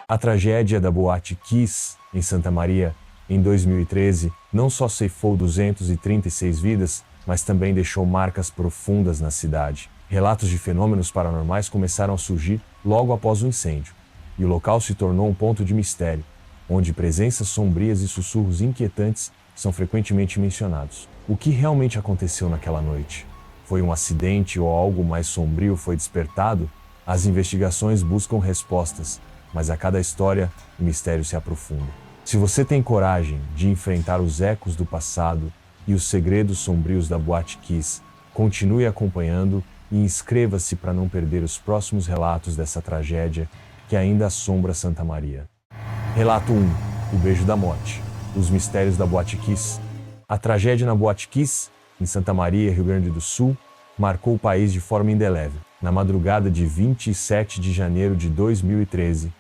A tragédia da Boate Kiss, em Santa Maria, em 2013, não só ceifou 236 vidas, mas também deixou marcas profundas na cidade. Relatos de fenômenos paranormais começaram a surgir logo após o incêndio, e o local se tornou um ponto de mistério, onde presenças sombrias e sussurros inquietantes são frequentemente mencionados. O que realmente aconteceu naquela noite? Foi um acidente ou algo mais sombrio foi despertado? As investigações buscam respostas, mas a cada história o mistério se aprofunda. Se você tem coragem de enfrentar os ecos do passado e os segredos sombrios da Boate Kiss, continue acompanhando e inscreva-se para não perder os próximos relatos dessa tragédia que ainda assombra Santa Maria. Relato 1. O Beijo da Morte. Os mistérios da Boate Kiss. A tragédia na Boate Kiss, em Santa Maria, Rio Grande do Sul, marcou o país de forma indelével. Na madrugada de 27 de janeiro de 2013,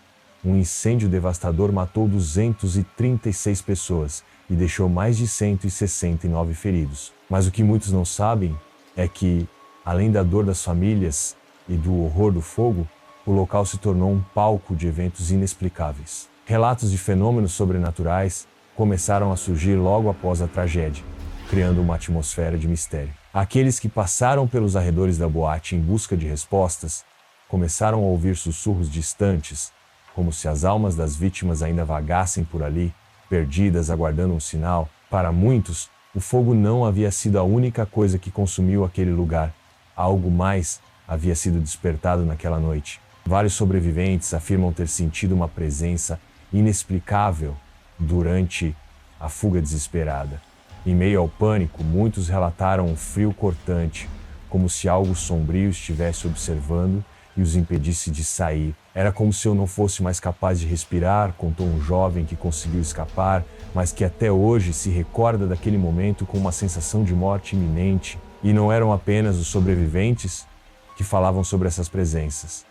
um incêndio devastador matou 236 pessoas e deixou mais de 169 feridos. Mas o que muitos não sabem é que, além da dor das famílias e do horror do fogo, o local se tornou um palco de eventos inexplicáveis. Relatos de fenômenos sobrenaturais começaram a surgir logo após a tragédia, criando uma atmosfera de mistério. Aqueles que passaram pelos arredores da boate em busca de respostas começaram a ouvir sussurros distantes, como se as almas das vítimas ainda vagassem por ali, perdidas, aguardando um sinal. Para muitos, o fogo não havia sido a única coisa que consumiu aquele lugar. Algo mais havia sido despertado naquela noite. Vários sobreviventes afirmam ter sentido uma presença inexplicável durante a fuga desesperada. Em meio ao pânico, muitos relataram um frio cortante, como se algo sombrio estivesse observando e os impedisse de sair. Era como se eu não fosse mais capaz de respirar, contou um jovem que conseguiu escapar, mas que até hoje se recorda daquele momento com uma sensação de morte iminente. E não eram apenas os sobreviventes que falavam sobre essas presenças.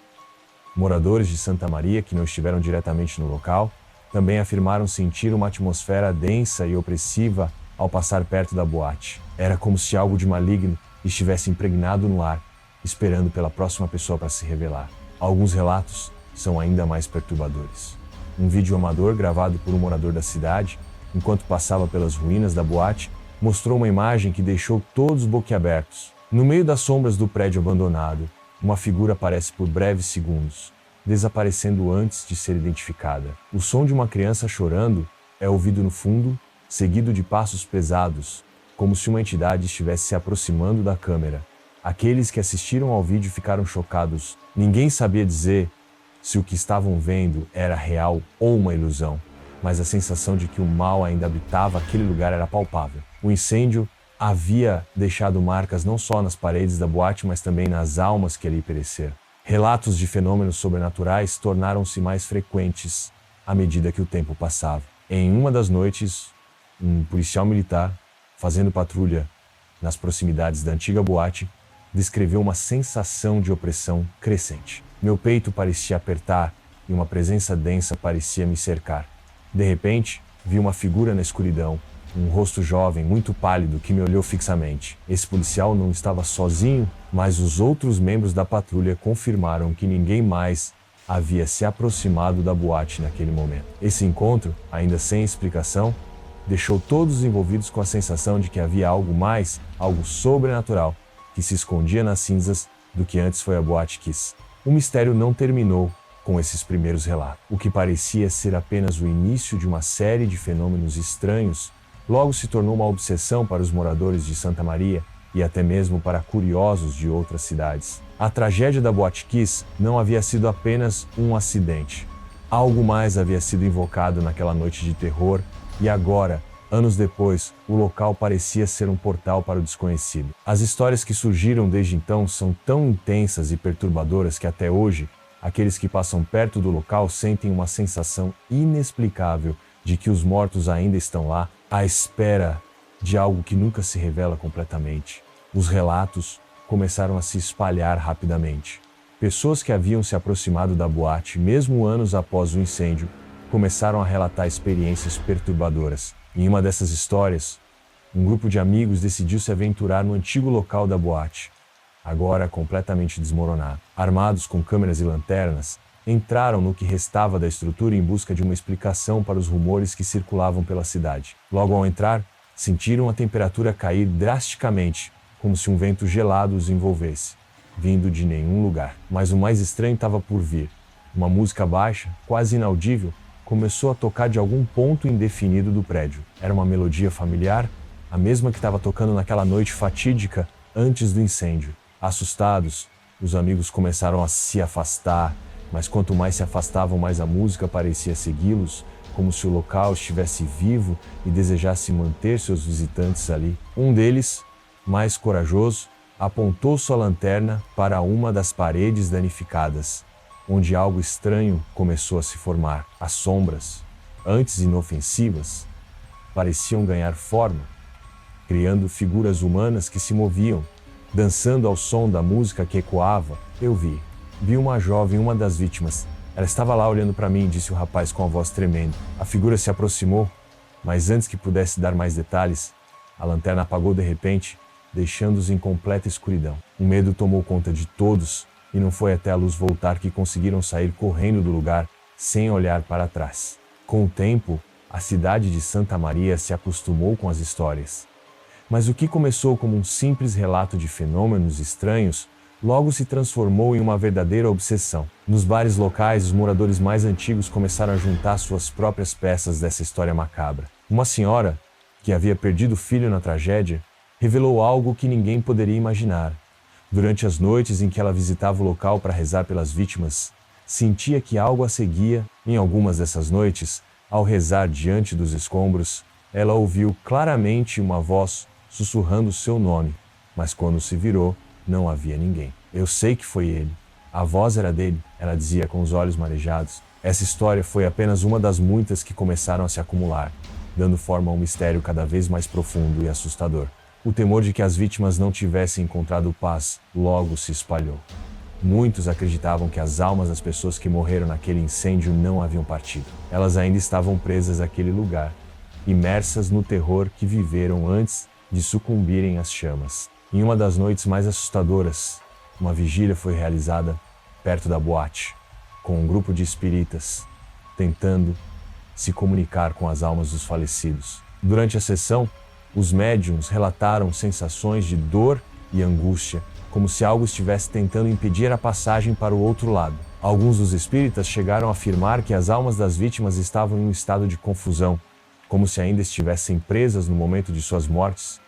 Moradores de Santa Maria, que não estiveram diretamente no local, também afirmaram sentir uma atmosfera densa e opressiva ao passar perto da boate. Era como se algo de maligno estivesse impregnado no ar, esperando pela próxima pessoa para se revelar. Alguns relatos são ainda mais perturbadores. Um vídeo amador gravado por um morador da cidade, enquanto passava pelas ruínas da boate, mostrou uma imagem que deixou todos boquiabertos. No meio das sombras do prédio abandonado, uma figura aparece por breves segundos, desaparecendo antes de ser identificada. O som de uma criança chorando é ouvido no fundo, seguido de passos pesados, como se uma entidade estivesse se aproximando da câmera. Aqueles que assistiram ao vídeo ficaram chocados. Ninguém sabia dizer se o que estavam vendo era real ou uma ilusão, mas a sensação de que o mal ainda habitava aquele lugar era palpável. O incêndio havia deixado marcas não só nas paredes da boate, mas também nas almas que ali pereceram. Relatos de fenômenos sobrenaturais tornaram-se mais frequentes à medida que o tempo passava. Em uma das noites, um policial militar, fazendo patrulha nas proximidades da antiga boate, descreveu uma sensação de opressão crescente. Meu peito parecia apertar e uma presença densa parecia me cercar. De repente, vi uma figura na escuridão, um rosto jovem, muito pálido, que me olhou fixamente. Esse policial não estava sozinho, mas os outros membros da patrulha confirmaram que ninguém mais havia se aproximado da boate naquele momento. Esse encontro, ainda sem explicação, deixou todos os envolvidos com a sensação de que havia algo mais, algo sobrenatural, que se escondia nas cinzas do que antes foi a Boate Kiss. O mistério não terminou com esses primeiros relatos. O que parecia ser apenas o início de uma série de fenômenos estranhos, logo se tornou uma obsessão para os moradores de Santa Maria e até mesmo para curiosos de outras cidades. A tragédia da Boate Kiss não havia sido apenas um acidente. Algo mais havia sido invocado naquela noite de terror e agora, anos depois, o local parecia ser um portal para o desconhecido. As histórias que surgiram desde então são tão intensas e perturbadoras que até hoje, aqueles que passam perto do local sentem uma sensação inexplicável de que os mortos ainda estão lá, à espera de algo que nunca se revela completamente. Os relatos começaram a se espalhar rapidamente. Pessoas que haviam se aproximado da boate, mesmo anos após o incêndio, começaram a relatar experiências perturbadoras. Em uma dessas histórias, um grupo de amigos decidiu se aventurar no antigo local da boate, agora completamente desmoronado. Armados com câmeras e lanternas, entraram no que restava da estrutura em busca de uma explicação para os rumores que circulavam pela cidade. Logo ao entrar, sentiram a temperatura cair drasticamente, como se um vento gelado os envolvesse, vindo de nenhum lugar. Mas o mais estranho estava por vir. Uma música baixa, quase inaudível, começou a tocar de algum ponto indefinido do prédio. Era uma melodia familiar, a mesma que estava tocando naquela noite fatídica antes do incêndio. Assustados, os amigos começaram a se afastar, mas quanto mais se afastavam, mais a música parecia segui-los, como se o local estivesse vivo e desejasse manter seus visitantes ali. Um deles, mais corajoso, apontou sua lanterna para uma das paredes danificadas, onde algo estranho começou a se formar. As sombras, antes inofensivas, pareciam ganhar forma, criando figuras humanas que se moviam, dançando ao som da música que ecoava. Eu vi uma jovem, uma das vítimas. Ela estava lá olhando para mim, disse o rapaz com a voz tremendo. A figura se aproximou, mas antes que pudesse dar mais detalhes, a lanterna apagou de repente, deixando-os em completa escuridão. O medo tomou conta de todos, e não foi até a luz voltar que conseguiram sair correndo do lugar, sem olhar para trás. Com o tempo, a cidade de Santa Maria se acostumou com as histórias. Mas o que começou como um simples relato de fenômenos estranhos, logo se transformou em uma verdadeira obsessão. Nos bares locais, os moradores mais antigos começaram a juntar suas próprias peças dessa história macabra. Uma senhora, que havia perdido o filho na tragédia, revelou algo que ninguém poderia imaginar. Durante as noites em que ela visitava o local para rezar pelas vítimas, sentia que algo a seguia. Em algumas dessas noites, ao rezar diante dos escombros, ela ouviu claramente uma voz sussurrando seu nome, mas quando se virou, não havia ninguém. Eu sei que foi ele. A voz era dele, ela dizia com os olhos marejados. Essa história foi apenas uma das muitas que começaram a se acumular, dando forma a um mistério cada vez mais profundo e assustador. O temor de que as vítimas não tivessem encontrado paz logo se espalhou. Muitos acreditavam que as almas das pessoas que morreram naquele incêndio não haviam partido. Elas ainda estavam presas àquele lugar, imersas no terror que viveram antes de sucumbirem às chamas. Em uma das noites mais assustadoras, uma vigília foi realizada perto da boate, com um grupo de espíritas, tentando se comunicar com as almas dos falecidos. Durante a sessão, os médiuns relataram sensações de dor e angústia, como se algo estivesse tentando impedir a passagem para o outro lado. Alguns dos espíritas chegaram a afirmar que as almas das vítimas estavam em um estado de confusão, como se ainda estivessem presas no momento de suas mortes,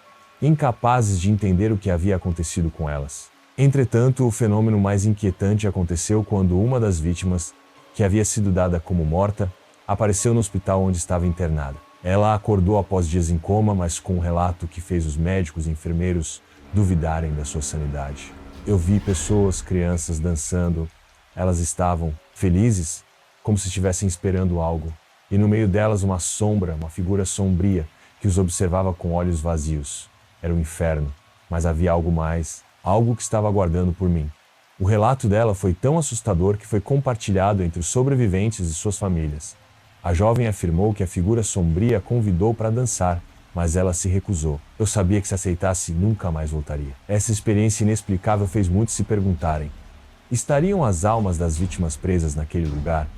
incapazes de entender o que havia acontecido com elas. Entretanto, o fenômeno mais inquietante aconteceu quando uma das vítimas, que havia sido dada como morta, apareceu no hospital onde estava internada. Ela acordou após dias em coma, mas com um relato que fez os médicos e enfermeiros duvidarem da sua sanidade. Eu vi pessoas, crianças dançando. Elas estavam felizes, como se estivessem esperando algo. E no meio delas uma sombra, uma figura sombria, que os observava com olhos vazios. Era o inferno, mas havia algo mais, algo que estava aguardando por mim. O relato dela foi tão assustador que foi compartilhado entre os sobreviventes e suas famílias. A jovem afirmou que a figura sombria a convidou para dançar, mas ela se recusou. Eu sabia que se aceitasse, nunca mais voltaria. Essa experiência inexplicável fez muitos se perguntarem: estariam as almas das vítimas presas naquele lugar,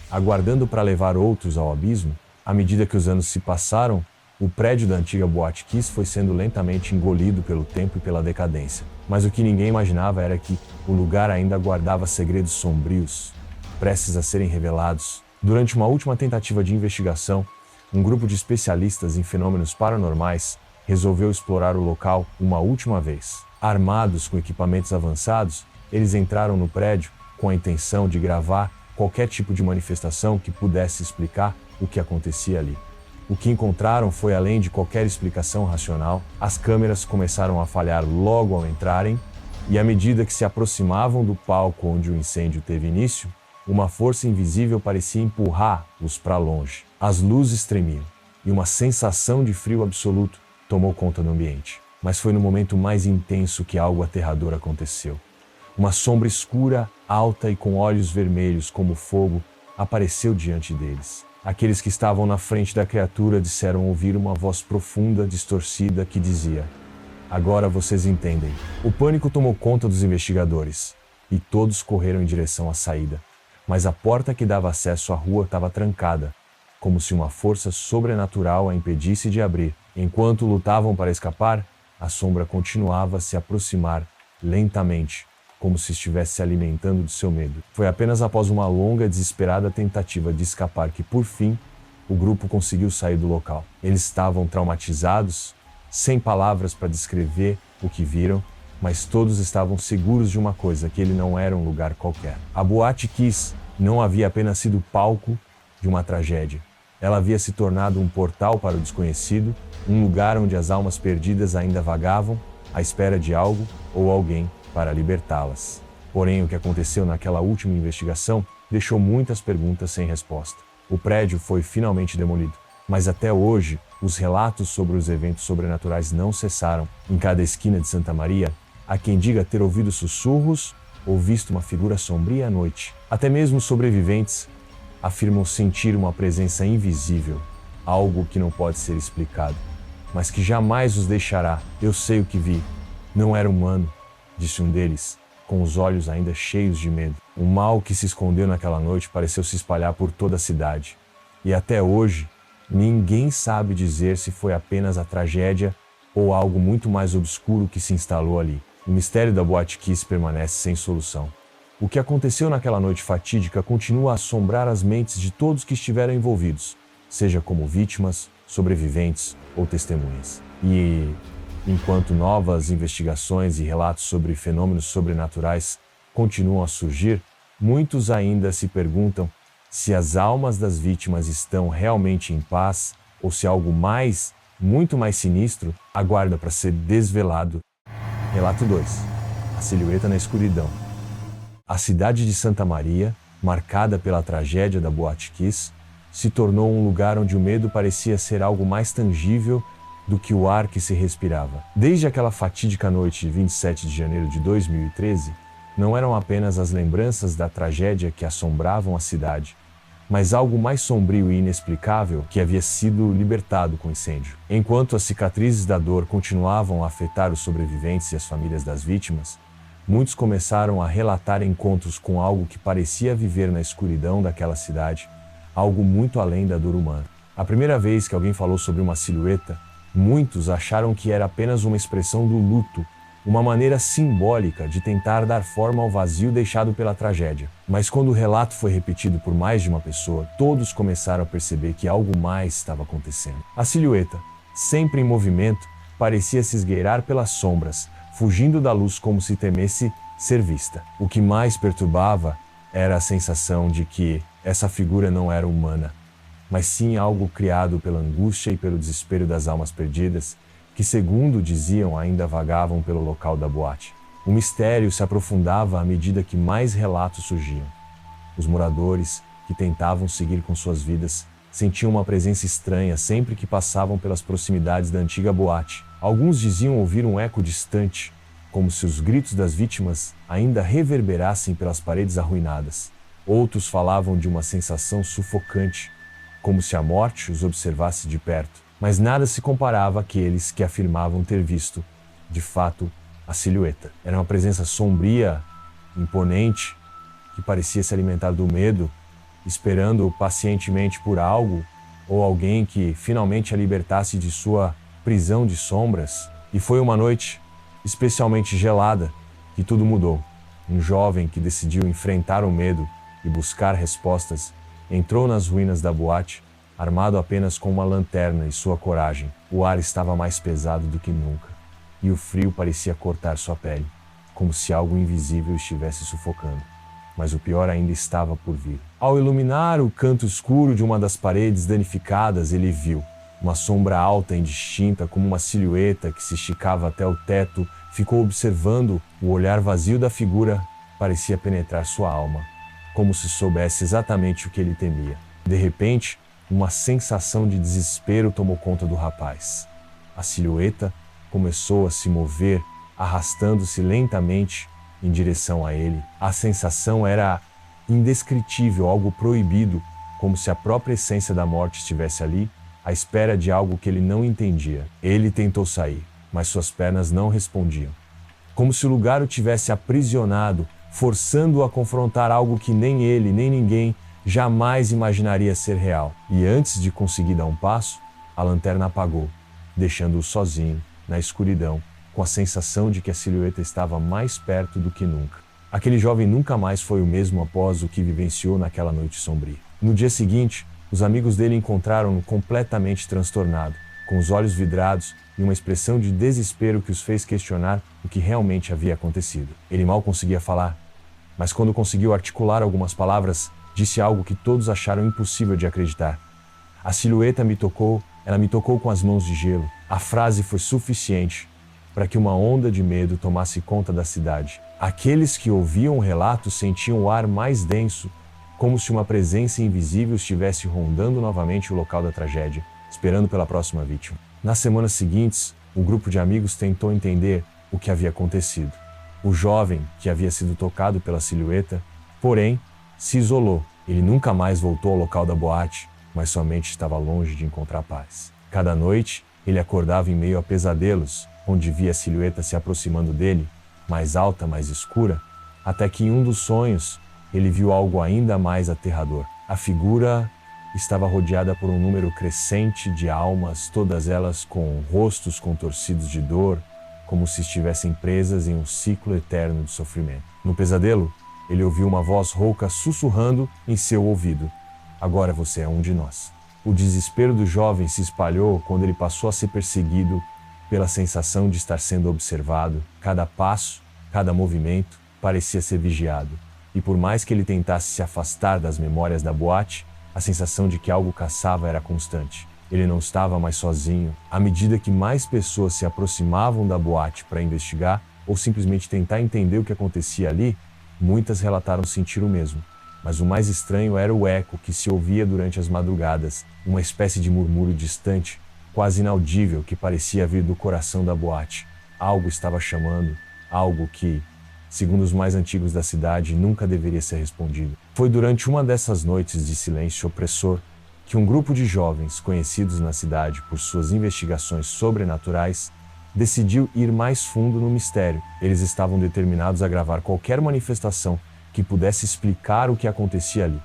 aguardando para levar outros ao abismo? À medida que os anos se passaram, o prédio da antiga Boate Kiss foi sendo lentamente engolido pelo tempo e pela decadência. Mas o que ninguém imaginava era que o lugar ainda guardava segredos sombrios, prestes a serem revelados. Durante uma última tentativa de investigação, um grupo de especialistas em fenômenos paranormais resolveu explorar o local uma última vez. Armados com equipamentos avançados, eles entraram no prédio com a intenção de gravar qualquer tipo de manifestação que pudesse explicar o que acontecia ali. O que encontraram foi além de qualquer explicação racional. As câmeras começaram a falhar logo ao entrarem, e à medida que se aproximavam do palco onde o incêndio teve início, uma força invisível parecia empurrar-os para longe. As luzes tremiam, e uma sensação de frio absoluto tomou conta do ambiente. Mas foi no momento mais intenso que algo aterrador aconteceu. Uma sombra escura, alta e com olhos vermelhos como fogo apareceu diante deles. Aqueles que estavam na frente da criatura disseram ouvir uma voz profunda, distorcida, que dizia: "Agora vocês entendem." O pânico tomou conta dos investigadores, e todos correram em direção à saída. mas a porta que dava acesso à rua estava trancada, como se uma força sobrenatural a impedisse de abrir. Enquanto lutavam para escapar, a sombra continuava a se aproximar lentamente, como se estivesse se alimentando de seu medo. Foi apenas após uma longa e desesperada tentativa de escapar que, por fim, o grupo conseguiu sair do local. Eles estavam traumatizados, sem palavras para descrever o que viram, mas todos estavam seguros de uma coisa, que ele não era um lugar qualquer. A Boate Kiss não havia apenas sido palco de uma tragédia. Ela havia se tornado um portal para o desconhecido, um lugar onde as almas perdidas ainda vagavam, à espera de algo ou alguém para libertá-las. Porém, o que aconteceu naquela última investigação deixou muitas perguntas sem resposta. O prédio foi finalmente demolido, mas até hoje, os relatos sobre os eventos sobrenaturais não cessaram. Em cada esquina de Santa Maria, há quem diga ter ouvido sussurros ou visto uma figura sombria à noite. Até mesmo sobreviventes afirmam sentir uma presença invisível, algo que não pode ser explicado, mas que jamais os deixará. Eu sei o que vi. Não era humano, disse um deles, com os olhos ainda cheios de medo. O mal que se escondeu naquela noite pareceu se espalhar por toda a cidade. E até hoje, ninguém sabe dizer se foi apenas a tragédia ou algo muito mais obscuro que se instalou ali. O mistério da Boate Kiss permanece sem solução. O que aconteceu naquela noite fatídica continua a assombrar as mentes de todos que estiveram envolvidos, seja como vítimas, sobreviventes ou testemunhas. E enquanto novas investigações e relatos sobre fenômenos sobrenaturais continuam a surgir, muitos ainda se perguntam se as almas das vítimas estão realmente em paz ou se algo mais, muito mais sinistro, aguarda para ser desvelado. Relato 2. A silhueta na escuridão. A cidade de Santa Maria, marcada pela tragédia da Boate Kiss, se tornou um lugar onde o medo parecia ser algo mais tangível do que o ar que se respirava. Desde aquela fatídica noite de 27 de janeiro de 2013, não eram apenas as lembranças da tragédia que assombravam a cidade, mas algo mais sombrio e inexplicável que havia sido libertado com o incêndio. Enquanto as cicatrizes da dor continuavam a afetar os sobreviventes e as famílias das vítimas, muitos começaram a relatar encontros com algo que parecia viver na escuridão daquela cidade, algo muito além da dor humana. A primeira vez que alguém falou sobre uma silhueta, muitos acharam que era apenas uma expressão do luto, uma maneira simbólica de tentar dar forma ao vazio deixado pela tragédia. Mas quando o relato foi repetido por mais de uma pessoa, todos começaram a perceber que algo mais estava acontecendo. A silhueta, sempre em movimento, parecia se esgueirar pelas sombras, fugindo da luz como se temesse ser vista. O que mais perturbava era a sensação de que essa figura não era humana, mas sim algo criado pela angústia e pelo desespero das almas perdidas, que, segundo diziam, ainda vagavam pelo local da boate. O mistério se aprofundava à medida que mais relatos surgiam. Os moradores, que tentavam seguir com suas vidas, sentiam uma presença estranha sempre que passavam pelas proximidades da antiga boate. Alguns diziam ouvir um eco distante, como se os gritos das vítimas ainda reverberassem pelas paredes arruinadas. Outros falavam de uma sensação sufocante, como se a morte os observasse de perto. Mas nada se comparava àqueles que afirmavam ter visto, de fato, a silhueta. Era uma presença sombria, imponente, que parecia se alimentar do medo, esperando pacientemente por algo ou alguém que finalmente a libertasse de sua prisão de sombras. E foi uma noite especialmente gelada que tudo mudou. Um jovem que decidiu enfrentar o medo e buscar respostas entrou nas ruínas da boate, armado apenas com uma lanterna e sua coragem. O ar estava mais pesado do que nunca, e o frio parecia cortar sua pele, como se algo invisível estivesse sufocando. Mas o pior ainda estava por vir. Ao iluminar o canto escuro de uma das paredes danificadas, ele viu uma sombra alta e indistinta, como uma silhueta que se esticava até o teto. Ficou observando. O olhar vazio da figura parecia penetrar sua alma, como se soubesse exatamente o que ele temia. De repente, uma sensação de desespero tomou conta do rapaz. A silhueta começou a se mover, arrastando-se lentamente em direção a ele. A sensação era indescritível, algo proibido, como se a própria essência da morte estivesse ali, à espera de algo que ele não entendia. Ele tentou sair, mas suas pernas não respondiam. Como se o lugar o tivesse aprisionado, forçando-o a confrontar algo que nem ele, nem ninguém jamais imaginaria ser real. E antes de conseguir dar um passo, a lanterna apagou, deixando-o sozinho, na escuridão, com a sensação de que a silhueta estava mais perto do que nunca. Aquele jovem nunca mais foi o mesmo após o que vivenciou naquela noite sombria. No dia seguinte, os amigos dele encontraram-no completamente transtornado, com os olhos vidrados e uma expressão de desespero que os fez questionar o que realmente havia acontecido. Ele mal conseguia falar, mas quando conseguiu articular algumas palavras, disse algo que todos acharam impossível de acreditar. A silhueta me tocou, ela me tocou com as mãos de gelo. A frase foi suficiente para que uma onda de medo tomasse conta da cidade. Aqueles que ouviam o relato sentiam o ar mais denso, como se uma presença invisível estivesse rondando novamente o local da tragédia, esperando pela próxima vítima. Nas semanas seguintes, um grupo de amigos tentou entender o que havia acontecido. O jovem, que havia sido tocado pela silhueta, porém, se isolou. Ele nunca mais voltou ao local da boate, mas sua mente estava longe de encontrar paz. Cada noite, ele acordava em meio a pesadelos, onde via a silhueta se aproximando dele, mais alta, mais escura, até que em um dos sonhos, ele viu algo ainda mais aterrador. A figura estava rodeada por um número crescente de almas, todas elas com rostos contorcidos de dor, como se estivessem presas em um ciclo eterno de sofrimento. No pesadelo, ele ouviu uma voz rouca sussurrando em seu ouvido: "Agora você é um de nós." O desespero do jovem se espalhou quando ele passou a ser perseguido pela sensação de estar sendo observado. Cada passo, cada movimento parecia ser vigiado. E por mais que ele tentasse se afastar das memórias da boate, a sensação de que algo caçava era constante. Ele não estava mais sozinho. À medida que mais pessoas se aproximavam da boate para investigar ou simplesmente tentar entender o que acontecia ali, muitas relataram sentir o mesmo. Mas o mais estranho era o eco que se ouvia durante as madrugadas, uma espécie de murmúrio distante, quase inaudível, que parecia vir do coração da boate. Algo estava chamando, algo que, segundo os mais antigos da cidade, nunca deveria ser respondido. Foi durante uma dessas noites de silêncio opressor que um grupo de jovens, conhecidos na cidade por suas investigações sobrenaturais, decidiu ir mais fundo no mistério. Eles estavam determinados a gravar qualquer manifestação que pudesse explicar o que acontecia ali.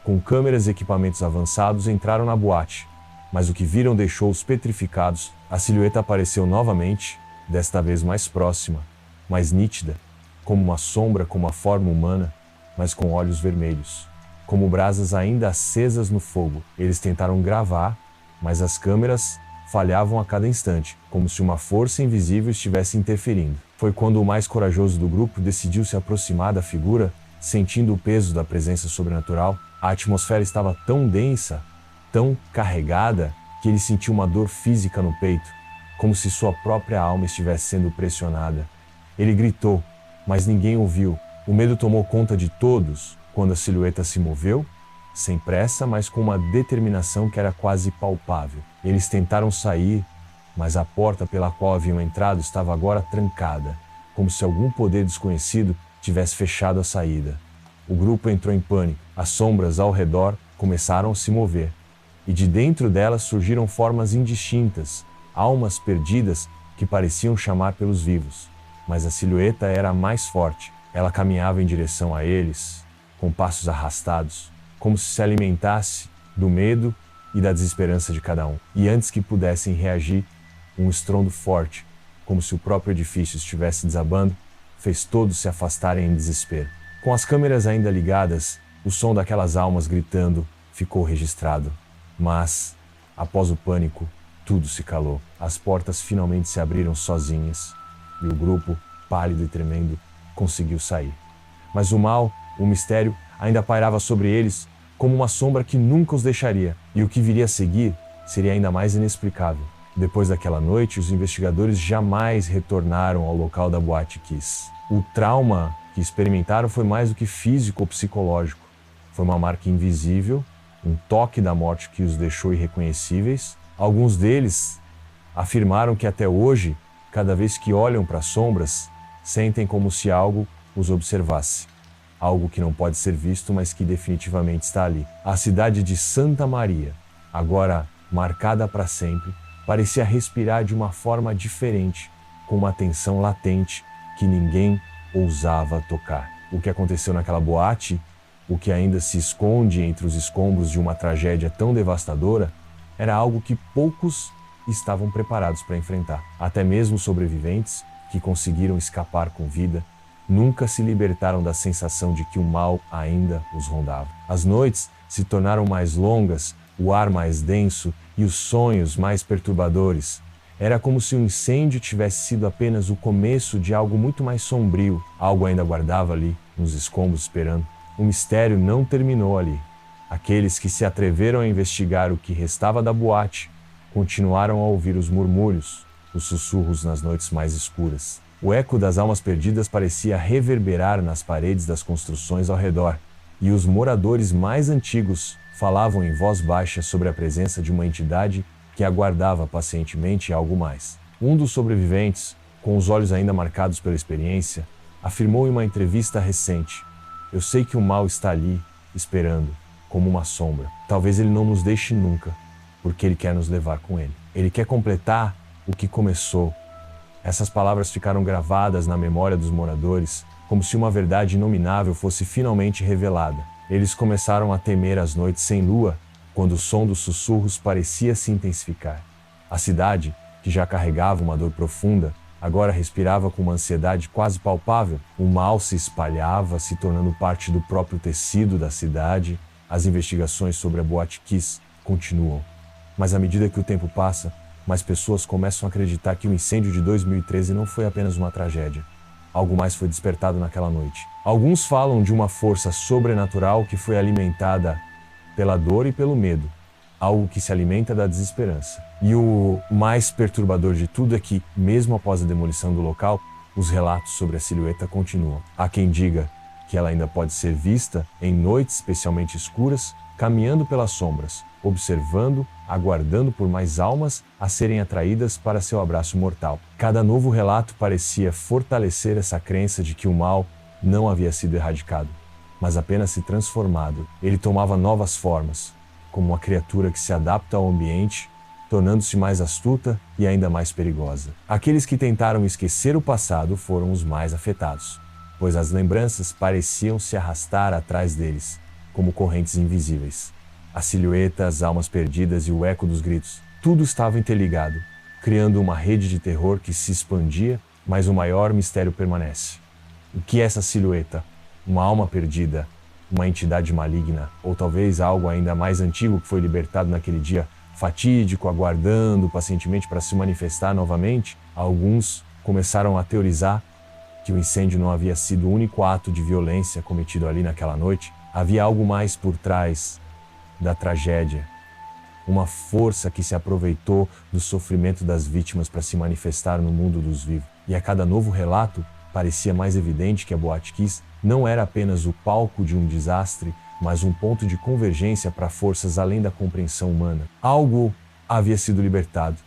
Com câmeras e equipamentos avançados, entraram na boate, mas o que viram deixou-os petrificados. A silhueta apareceu novamente, desta vez mais próxima, mais nítida, como uma sombra com uma forma humana, mas com olhos vermelhos, como brasas ainda acesas no fogo. Eles tentaram gravar, mas as câmeras falhavam a cada instante, como se uma força invisível estivesse interferindo. Foi quando o mais corajoso do grupo decidiu se aproximar da figura, sentindo o peso da presença sobrenatural. A atmosfera estava tão densa, tão carregada, que ele sentiu uma dor física no peito, como se sua própria alma estivesse sendo pressionada. Ele gritou, mas ninguém ouviu. O medo tomou conta de todos quando a silhueta se moveu, sem pressa, mas com uma determinação que era quase palpável. Eles tentaram sair, mas a porta pela qual haviam entrado estava agora trancada, como se algum poder desconhecido tivesse fechado a saída. O grupo entrou em pânico. As sombras ao redor começaram a se mover, e de dentro delas surgiram formas indistintas, almas perdidas que pareciam chamar pelos vivos. Mas a silhueta era mais forte. Ela caminhava em direção a eles, com passos arrastados, como se alimentasse do medo e da desesperança de cada um. E antes que pudessem reagir, um estrondo forte, como se o próprio edifício estivesse desabando, fez todos se afastarem em desespero. Com as câmeras ainda ligadas, o som daquelas almas gritando ficou registrado. Mas, após o pânico, tudo se calou. As portas finalmente se abriram sozinhas, e o grupo, pálido e tremendo, conseguiu sair. Mas o mal, o mistério, ainda pairava sobre eles como uma sombra que nunca os deixaria, e o que viria a seguir seria ainda mais inexplicável. Depois daquela noite, os investigadores jamais retornaram ao local da Boate Kiss. O trauma que experimentaram foi mais do que físico ou psicológico. Foi uma marca invisível, um toque da morte que os deixou irreconhecíveis. Alguns deles afirmaram que até hoje, cada vez que olham para as sombras, sentem como se algo os observasse. Algo que não pode ser visto, mas que definitivamente está ali. A cidade de Santa Maria, agora marcada para sempre, parecia respirar de uma forma diferente, com uma tensão latente que ninguém ousava tocar. o que aconteceu naquela boate, o que ainda se esconde entre os escombros de uma tragédia tão devastadora, era algo que poucos estavam preparados para enfrentar. Até mesmo sobreviventes, que conseguiram escapar com vida, nunca se libertaram da sensação de que o mal ainda os rondava. As noites se tornaram mais longas, o ar mais denso e os sonhos mais perturbadores. Era como se o incêndio tivesse sido apenas o começo de algo muito mais sombrio. Algo ainda guardava ali, nos escombros esperando. O mistério não terminou ali. Aqueles que se atreveram a investigar o que restava da boate continuaram a ouvir os murmúrios, os sussurros nas noites mais escuras. O eco das almas perdidas parecia reverberar nas paredes das construções ao redor, e os moradores mais antigos falavam em voz baixa sobre a presença de uma entidade que aguardava pacientemente algo mais. Um dos sobreviventes, com os olhos ainda marcados pela experiência, afirmou em uma entrevista recente: "Eu sei que o mal está ali, esperando, como uma sombra. Talvez ele não nos deixe nunca, porque ele quer nos levar com ele. Ele quer completar o que começou." Essas palavras ficaram gravadas na memória dos moradores, como se uma verdade inominável fosse finalmente revelada. Eles começaram a temer as noites sem lua, quando o som dos sussurros parecia se intensificar. A cidade, que já carregava uma dor profunda, agora respirava com uma ansiedade quase palpável. O mal se espalhava, se tornando parte do próprio tecido da cidade. As investigações sobre a Boate Kiss continuam. Mas à medida que o tempo passa, mais pessoas começam a acreditar que o incêndio de 2013 não foi apenas uma tragédia. Algo mais foi despertado naquela noite. Alguns falam de uma força sobrenatural que foi alimentada pela dor e pelo medo, algo que se alimenta da desesperança. E o mais perturbador de tudo é que, mesmo após a demolição do local, os relatos sobre a silhueta continuam. Há quem diga que ela ainda pode ser vista em noites especialmente escuras, caminhando pelas sombras, observando, aguardando por mais almas a serem atraídas para seu abraço mortal. Cada novo relato parecia fortalecer essa crença de que o mal não havia sido erradicado, mas apenas se transformado. Ele tomava novas formas, como uma criatura que se adapta ao ambiente, tornando-se mais astuta e ainda mais perigosa. Aqueles que tentaram esquecer o passado foram os mais afetados, pois as lembranças pareciam se arrastar atrás deles, como correntes invisíveis. A silhueta, as almas perdidas e o eco dos gritos, tudo estava interligado, criando uma rede de terror que se expandia, mas o maior mistério permanece. O que é essa silhueta? Uma alma perdida? Uma entidade maligna? Ou talvez algo ainda mais antigo que foi libertado naquele dia fatídico, aguardando pacientemente para se manifestar novamente? Alguns começaram a teorizar que o incêndio não havia sido o único ato de violência cometido ali naquela noite. Havia algo mais por trás da tragédia, uma força que se aproveitou do sofrimento das vítimas para se manifestar no mundo dos vivos. E a cada novo relato, parecia mais evidente que a Boate Kiss não era apenas o palco de um desastre, mas um ponto de convergência para forças além da compreensão humana. Algo havia sido libertado,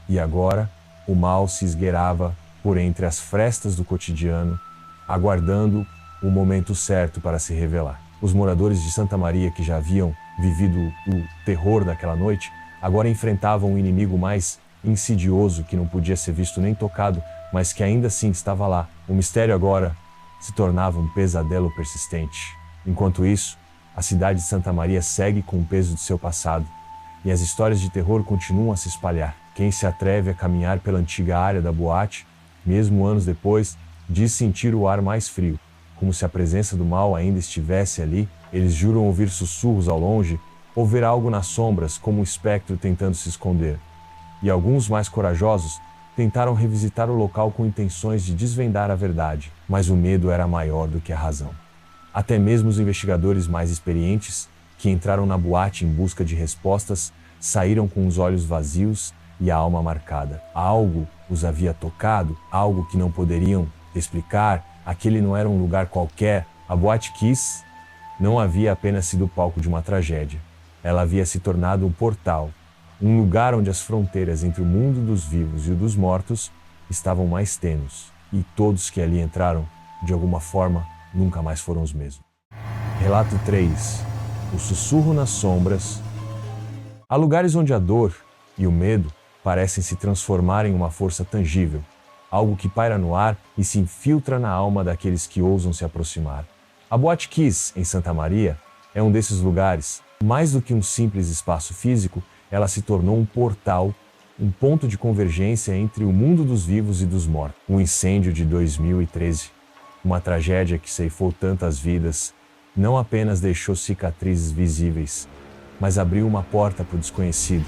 e agora o mal se esgueirava por entre as frestas do cotidiano, aguardando o momento certo para se revelar. Os moradores de Santa Maria, que já haviam vivido o terror daquela noite, agora enfrentavam um inimigo mais insidioso que não podia ser visto nem tocado, mas que ainda assim estava lá. O mistério agora se tornava um pesadelo persistente. Enquanto isso, a cidade de Santa Maria segue com o peso de seu passado, e as histórias de terror continuam a se espalhar. Quem se atreve a caminhar pela antiga área da boate, mesmo anos depois, diz sentir o ar mais frio, como se a presença do mal ainda estivesse ali. Eles juram ouvir sussurros ao longe, ou ver algo nas sombras como um espectro tentando se esconder. E alguns mais corajosos tentaram revisitar o local com intenções de desvendar a verdade, mas o medo era maior do que a razão. Até mesmo os investigadores mais experientes, que entraram na boate em busca de respostas, saíram com os olhos vazios e a alma marcada. Algo os havia tocado, algo que não poderiam explicar. Aquele não era um lugar qualquer. A Boate Kiss não havia apenas sido palco de uma tragédia. Ela havia se tornado um portal, um lugar onde as fronteiras entre o mundo dos vivos e o dos mortos estavam mais tênues, e todos que ali entraram, de alguma forma, nunca mais foram os mesmos. Relato 3. O sussurro nas sombras. Há lugares onde a dor e o medo parecem se transformar em uma força tangível, algo que paira no ar e se infiltra na alma daqueles que ousam se aproximar. A Boate Kiss, em Santa Maria, é um desses lugares. Mais do que um simples espaço físico, ela se tornou um portal, um ponto de convergência entre o mundo dos vivos e dos mortos. O incêndio de 2013, uma tragédia que ceifou tantas vidas, não apenas deixou cicatrizes visíveis, mas abriu uma porta para o desconhecido,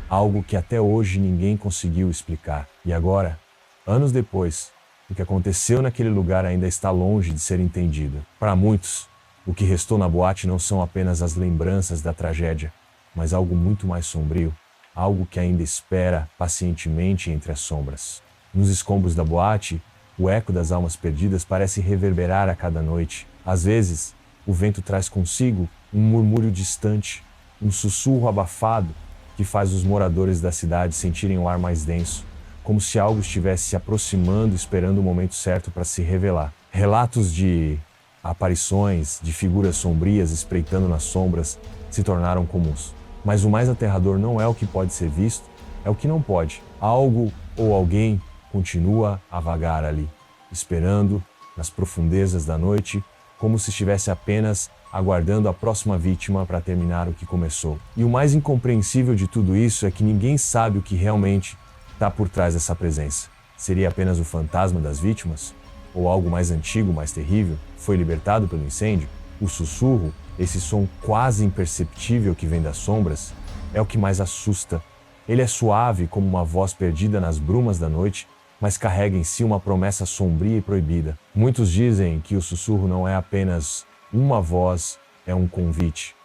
algo que até hoje ninguém conseguiu explicar. E agora, anos depois, o que aconteceu naquele lugar ainda está longe de ser entendido. Para muitos, o que restou na boate não são apenas as lembranças da tragédia, mas algo muito mais sombrio, algo que ainda espera pacientemente entre as sombras. Nos escombros da boate, o eco das almas perdidas parece reverberar a cada noite. Às vezes, o vento traz consigo um murmúrio distante, um sussurro abafado que faz os moradores da cidade sentirem o ar mais denso, como se algo estivesse se aproximando, esperando o momento certo para se revelar. Relatos de aparições, de figuras sombrias espreitando nas sombras, se tornaram comuns. Mas o mais aterrador não é o que pode ser visto, é o que não pode. Algo ou alguém continua a vagar ali, esperando, nas profundezas da noite, como se estivesse apenas aguardando a próxima vítima para terminar o que começou. E o mais incompreensível de tudo isso é que ninguém sabe o que realmente está por trás dessa presença. Seria apenas o fantasma das vítimas? Ou algo mais antigo, mais terrível, foi libertado pelo incêndio? O sussurro, esse som quase imperceptível que vem das sombras, é o que mais assusta. Ele é suave como uma voz perdida nas brumas da noite, mas carrega em si uma promessa sombria e proibida. Muitos dizem que o sussurro não é apenas uma voz, é um convite.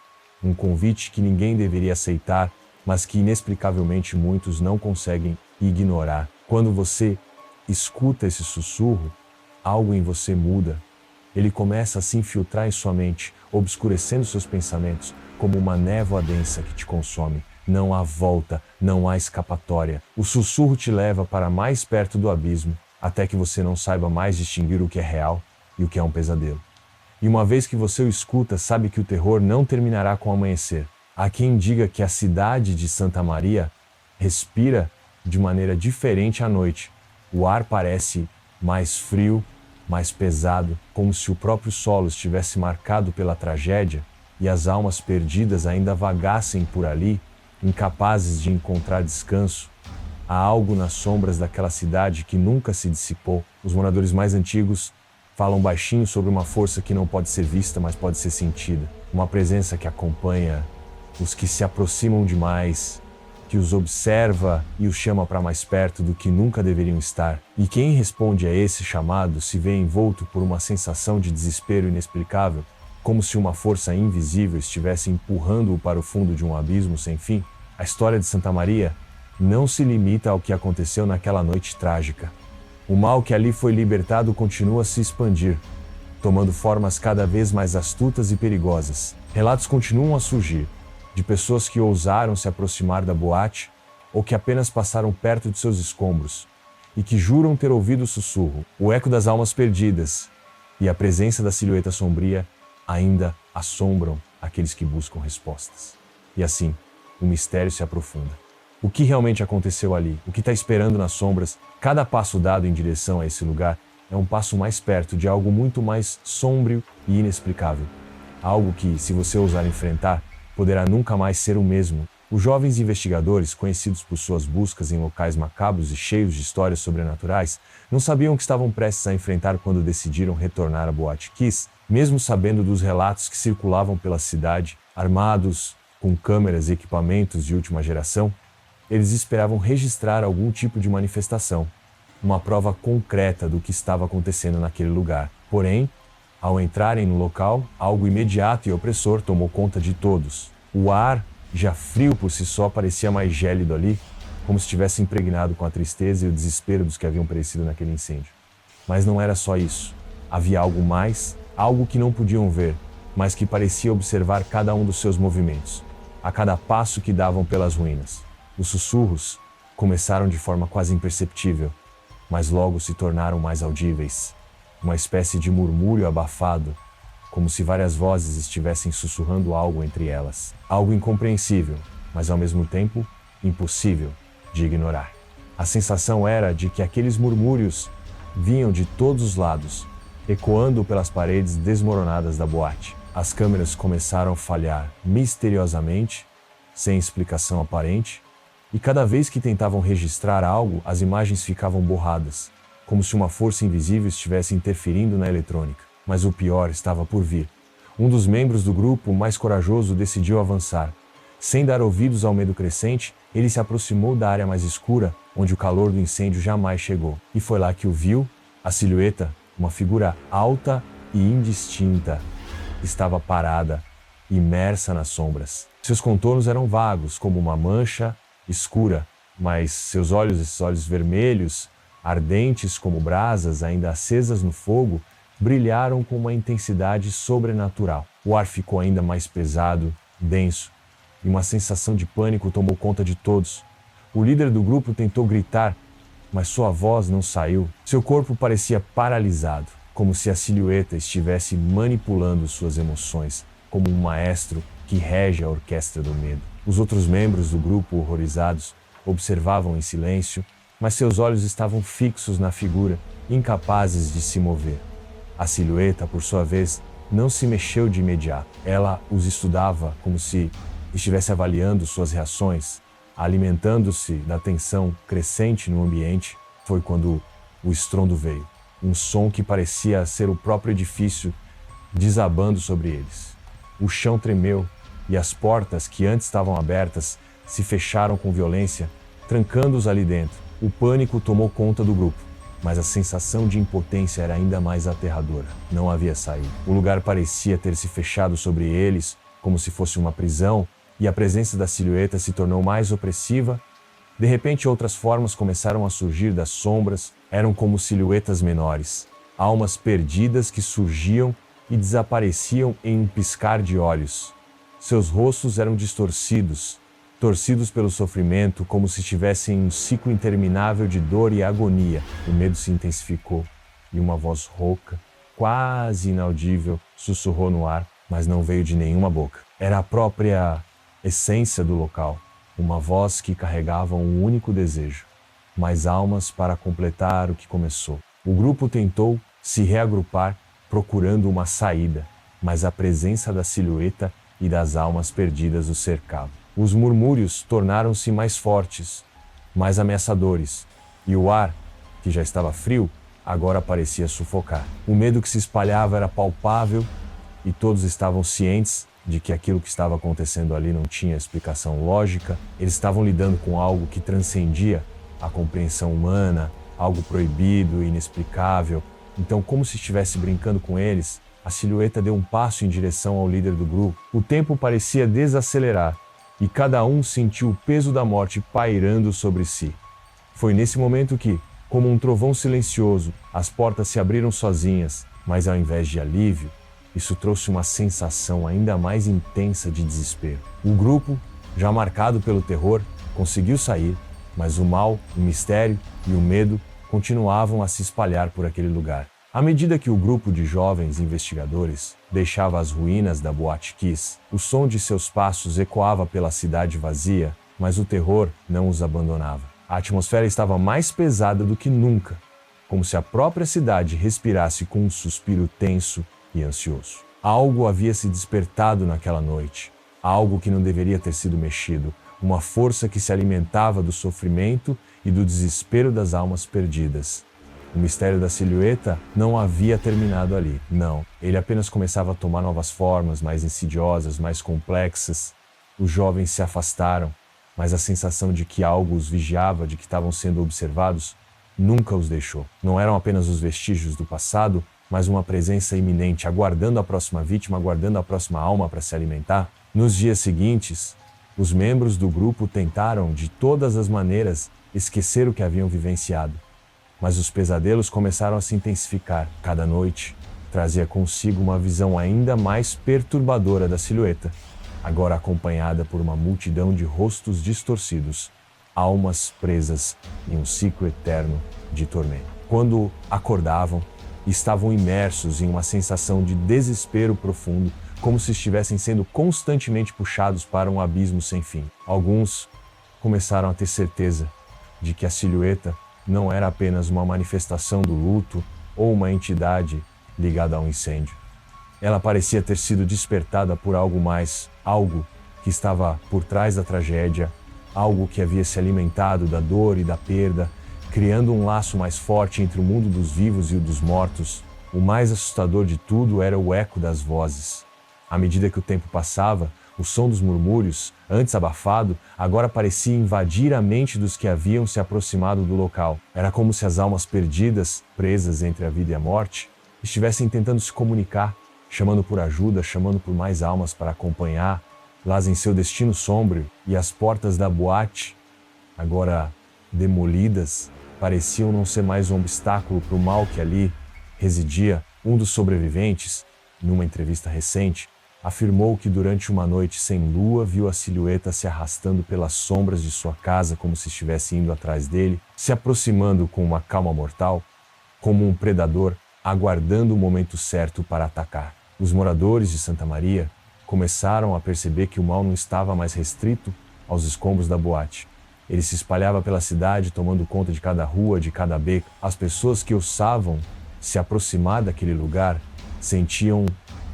Um convite que ninguém deveria aceitar, mas que inexplicavelmente muitos não conseguem ignorar. Quando você escuta esse sussurro, algo em você muda. Ele começa a se infiltrar em sua mente, obscurecendo seus pensamentos, como uma névoa densa que te consome. Não há volta, não há escapatória. O sussurro te leva para mais perto do abismo, até que você não saiba mais distinguir o que é real e o que é um pesadelo. E uma vez que você o escuta, sabe que o terror não terminará com o amanhecer. Há quem diga que a cidade de Santa Maria respira de maneira diferente à noite. O ar parece mais frio, mais pesado, como se o próprio solo estivesse marcado pela tragédia e as almas perdidas ainda vagassem por ali, incapazes de encontrar descanso. Há algo nas sombras daquela cidade que nunca se dissipou. Os moradores mais antigos falam baixinho sobre uma força que não pode ser vista, mas pode ser sentida. Uma presença que acompanha os que se aproximam demais, que os observa e os chama para mais perto do que nunca deveriam estar. E quem responde a esse chamado se vê envolto por uma sensação de desespero inexplicável, como se uma força invisível estivesse empurrando-o para o fundo de um abismo sem fim. A história de Santa Maria não se limita ao que aconteceu naquela noite trágica. O mal que ali foi libertado continua a se expandir, tomando formas cada vez mais astutas e perigosas. Relatos continuam a surgir, de pessoas que ousaram se aproximar da boate ou que apenas passaram perto de seus escombros e que juram ter ouvido o sussurro, o eco das almas perdidas e a presença da silhueta sombria ainda assombram aqueles que buscam respostas. E assim, o mistério se aprofunda. O que realmente aconteceu ali? O que está esperando nas sombras? Cada passo dado em direção a esse lugar é um passo mais perto de algo muito mais sombrio e inexplicável. Algo que, se você ousar enfrentar, poderá nunca mais ser o mesmo. Os jovens investigadores, conhecidos por suas buscas em locais macabros e cheios de histórias sobrenaturais, não sabiam o que estavam prestes a enfrentar quando decidiram retornar à Boate Kiss, mesmo sabendo dos relatos que circulavam pela cidade, armados com câmeras e equipamentos de última geração. Eles esperavam registrar algum tipo de manifestação, uma prova concreta do que estava acontecendo naquele lugar. Porém, ao entrarem no local, algo imediato e opressor tomou conta de todos. O ar, já frio por si só, parecia mais gélido ali, como se estivesse impregnado com a tristeza e o desespero dos que haviam perecido naquele incêndio. Mas não era só isso. Havia algo mais, algo que não podiam ver, mas que parecia observar cada um dos seus movimentos, a cada passo que davam pelas ruínas. Os sussurros começaram de forma quase imperceptível, mas logo se tornaram mais audíveis. Uma espécie de murmúrio abafado, como se várias vozes estivessem sussurrando algo entre elas. Algo incompreensível, mas ao mesmo tempo impossível de ignorar. A sensação era de que aqueles murmúrios vinham de todos os lados, ecoando pelas paredes desmoronadas da boate. As câmeras começaram a falhar misteriosamente, sem explicação aparente, e cada vez que tentavam registrar algo, as imagens ficavam borradas, como se uma força invisível estivesse interferindo na eletrônica. Mas o pior estava por vir. Um dos membros do grupo, mais corajoso, decidiu avançar. Sem dar ouvidos ao medo crescente, ele se aproximou da área mais escura, onde o calor do incêndio jamais chegou. E foi lá que o viu, a silhueta, uma figura alta e indistinta, estava parada, imersa nas sombras. Seus contornos eram vagos, como uma mancha escura, mas seus olhos, esses olhos vermelhos, ardentes como brasas ainda acesas no fogo, brilharam com uma intensidade sobrenatural. O ar ficou ainda mais pesado, denso, e uma sensação de pânico tomou conta de todos. O líder do grupo tentou gritar, mas sua voz não saiu. Seu corpo parecia paralisado, como se a silhueta estivesse manipulando suas emoções, como um maestro que rege a orquestra do medo. Os outros membros do grupo, horrorizados, observavam em silêncio, mas seus olhos estavam fixos na figura, incapazes de se mover. A silhueta, por sua vez, não se mexeu de imediato. Ela os estudava como se estivesse avaliando suas reações, alimentando-se da tensão crescente no ambiente. Foi quando o estrondo veio, um som que parecia ser o próprio edifício desabando sobre eles. O chão tremeu e as portas, que antes estavam abertas, se fecharam com violência, trancando-os ali dentro. O pânico tomou conta do grupo, mas a sensação de impotência era ainda mais aterradora. Não havia saída. O lugar parecia ter se fechado sobre eles, como se fosse uma prisão, e a presença da silhueta se tornou mais opressiva. De repente, outras formas começaram a surgir das sombras. Eram como silhuetas menores, almas perdidas que surgiam e desapareciam em um piscar de olhos. Seus rostos eram distorcidos, torcidos pelo sofrimento, como se estivessem em um ciclo interminável de dor e agonia. O medo se intensificou e uma voz rouca, quase inaudível, sussurrou no ar, mas não veio de nenhuma boca. Era a própria essência do local, uma voz que carregava um único desejo: mais almas para completar o que começou. O grupo tentou se reagrupar, procurando uma saída, mas a presença da silhueta e das almas perdidas o cercava. Os murmúrios tornaram-se mais fortes, mais ameaçadores, e o ar, que já estava frio, agora parecia sufocar. O medo que se espalhava era palpável e todos estavam cientes de que aquilo que estava acontecendo ali não tinha explicação lógica. Eles estavam lidando com algo que transcendia a compreensão humana, algo proibido e inexplicável. Então, como se estivesse brincando com eles, a silhueta deu um passo em direção ao líder do grupo. O tempo parecia desacelerar, e cada um sentiu o peso da morte pairando sobre si. Foi nesse momento que, como um trovão silencioso, as portas se abriram sozinhas, mas ao invés de alívio, isso trouxe uma sensação ainda mais intensa de desespero. O grupo, já marcado pelo terror, conseguiu sair, mas o mal, o mistério e o medo continuavam a se espalhar por aquele lugar. À medida que o grupo de jovens investigadores deixava as ruínas da Boate Kiss, o som de seus passos ecoava pela cidade vazia, mas o terror não os abandonava. A atmosfera estava mais pesada do que nunca, como se a própria cidade respirasse com um suspiro tenso e ansioso. Algo havia se despertado naquela noite, algo que não deveria ter sido mexido, uma força que se alimentava do sofrimento e do desespero das almas perdidas. O mistério da silhueta não havia terminado ali. Não, ele apenas começava a tomar novas formas, mais insidiosas, mais complexas. Os jovens se afastaram, mas a sensação de que algo os vigiava, de que estavam sendo observados, nunca os deixou. Não eram apenas os vestígios do passado, mas uma presença iminente, aguardando a próxima vítima, aguardando a próxima alma para se alimentar. Nos dias seguintes, os membros do grupo tentaram, de todas as maneiras, esquecer o que haviam vivenciado. Mas os pesadelos começaram a se intensificar. Cada noite trazia consigo uma visão ainda mais perturbadora da silhueta, agora acompanhada por uma multidão de rostos distorcidos, almas presas em um ciclo eterno de tormento. Quando acordavam, estavam imersos em uma sensação de desespero profundo, como se estivessem sendo constantemente puxados para um abismo sem fim. Alguns começaram a ter certeza de que a silhueta não era apenas uma manifestação do luto ou uma entidade ligada ao incêndio. Ela parecia ter sido despertada por algo mais, algo que estava por trás da tragédia, algo que havia se alimentado da dor e da perda, criando um laço mais forte entre o mundo dos vivos e o dos mortos. O mais assustador de tudo era o eco das vozes. À medida que o tempo passava, o som dos murmúrios, antes abafado, agora parecia invadir a mente dos que haviam se aproximado do local. Era como se as almas perdidas, presas entre a vida e a morte, estivessem tentando se comunicar, chamando por ajuda, chamando por mais almas para acompanhá-las em seu destino sombrio, e as portas da boate, agora demolidas, pareciam não ser mais um obstáculo para o mal que ali residia. Um dos sobreviventes, numa entrevista recente, afirmou que durante uma noite sem lua viu a silhueta se arrastando pelas sombras de sua casa como se estivesse indo atrás dele, se aproximando com uma calma mortal, como um predador aguardando o momento certo para atacar. Os moradores de Santa Maria começaram a perceber que o mal não estava mais restrito aos escombros da boate. Ele se espalhava pela cidade, tomando conta de cada rua, de cada beco. As pessoas que ousavam se aproximar daquele lugar sentiam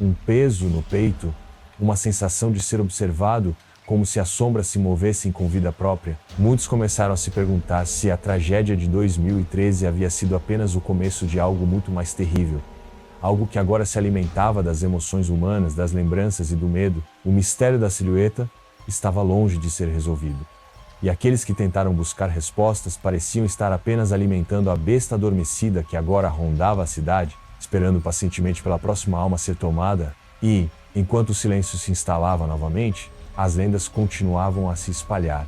um peso no peito, uma sensação de ser observado, como se as sombras se movessem com vida própria. Muitos começaram a se perguntar se a tragédia de 2013 havia sido apenas o começo de algo muito mais terrível. Algo que agora se alimentava das emoções humanas, das lembranças e do medo. O mistério da silhueta estava longe de ser resolvido. E aqueles que tentaram buscar respostas pareciam estar apenas alimentando a besta adormecida que agora rondava a cidade, esperando pacientemente pela próxima alma ser tomada. E, enquanto o silêncio se instalava novamente, as lendas continuavam a se espalhar.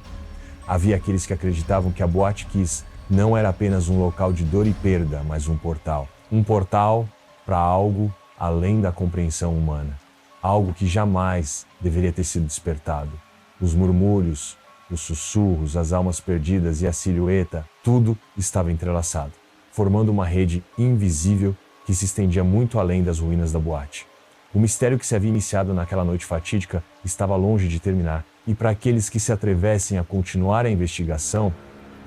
Havia aqueles que acreditavam que a Boate Kiss não era apenas um local de dor e perda, mas um portal. Um portal para algo além da compreensão humana. Algo que jamais deveria ter sido despertado. Os murmúrios, os sussurros, as almas perdidas e a silhueta, tudo estava entrelaçado, formando uma rede invisível que se estendia muito além das ruínas da boate. O mistério que se havia iniciado naquela noite fatídica estava longe de terminar, e para aqueles que se atrevessem a continuar a investigação,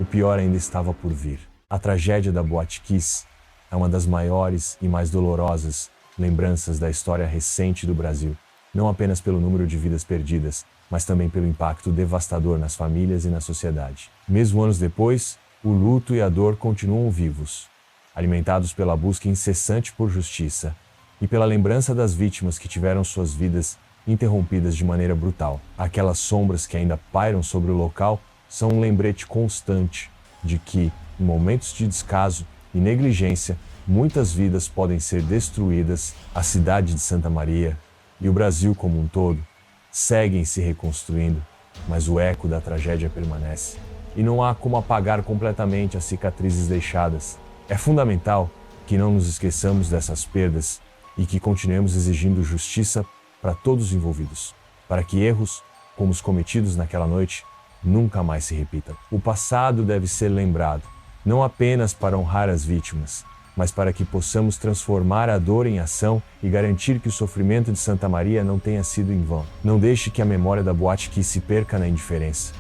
o pior ainda estava por vir. A tragédia da Boate Kiss é uma das maiores e mais dolorosas lembranças da história recente do Brasil, não apenas pelo número de vidas perdidas, mas também pelo impacto devastador nas famílias e na sociedade. Mesmo anos depois, o luto e a dor continuam vivos, alimentados pela busca incessante por justiça e pela lembrança das vítimas que tiveram suas vidas interrompidas de maneira brutal. Aquelas sombras que ainda pairam sobre o local são um lembrete constante de que, em momentos de descaso e negligência, muitas vidas podem ser destruídas. A cidade de Santa Maria e o Brasil como um todo seguem se reconstruindo, mas o eco da tragédia permanece. E não há como apagar completamente as cicatrizes deixadas. É fundamental que não nos esqueçamos dessas perdas e que continuemos exigindo justiça para todos os envolvidos, para que erros, como os cometidos naquela noite, nunca mais se repitam. O passado deve ser lembrado, não apenas para honrar as vítimas, mas para que possamos transformar a dor em ação e garantir que o sofrimento de Santa Maria não tenha sido em vão. Não deixe que a memória da Boate Kiss se perca na indiferença.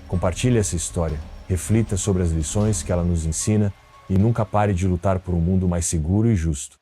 Compartilhe essa história, reflita sobre as lições que ela nos ensina e nunca pare de lutar por um mundo mais seguro e justo.